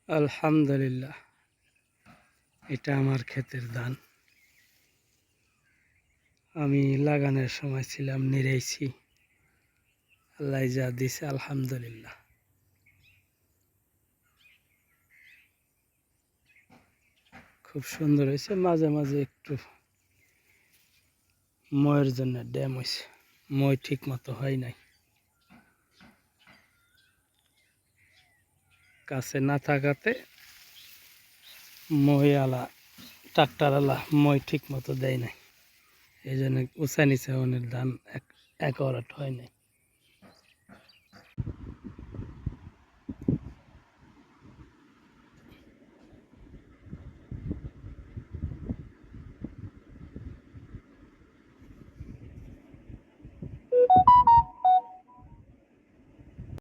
আলহামদুলিল্লাহ, এটা আমার ক্ষেতের ধান। আমি লাগানোর সময় ছিলাম, নিরেইছি। আল্লাহ যা দিছে আলহামদুলিল্লাহ। খুব সুন্দর হয়েছে। মাঝে মাঝে একটু ময়ের জন্য ড্যাম হয়েছে, মই ঠিক মতো হয় নাই। কাছে না থাকাতে মই আলা ট্রাক্টার আলা মই ঠিক মতো দেয় নাই, এই জন্য উঁচা নিচে অনেক ধান এক হয় নাই।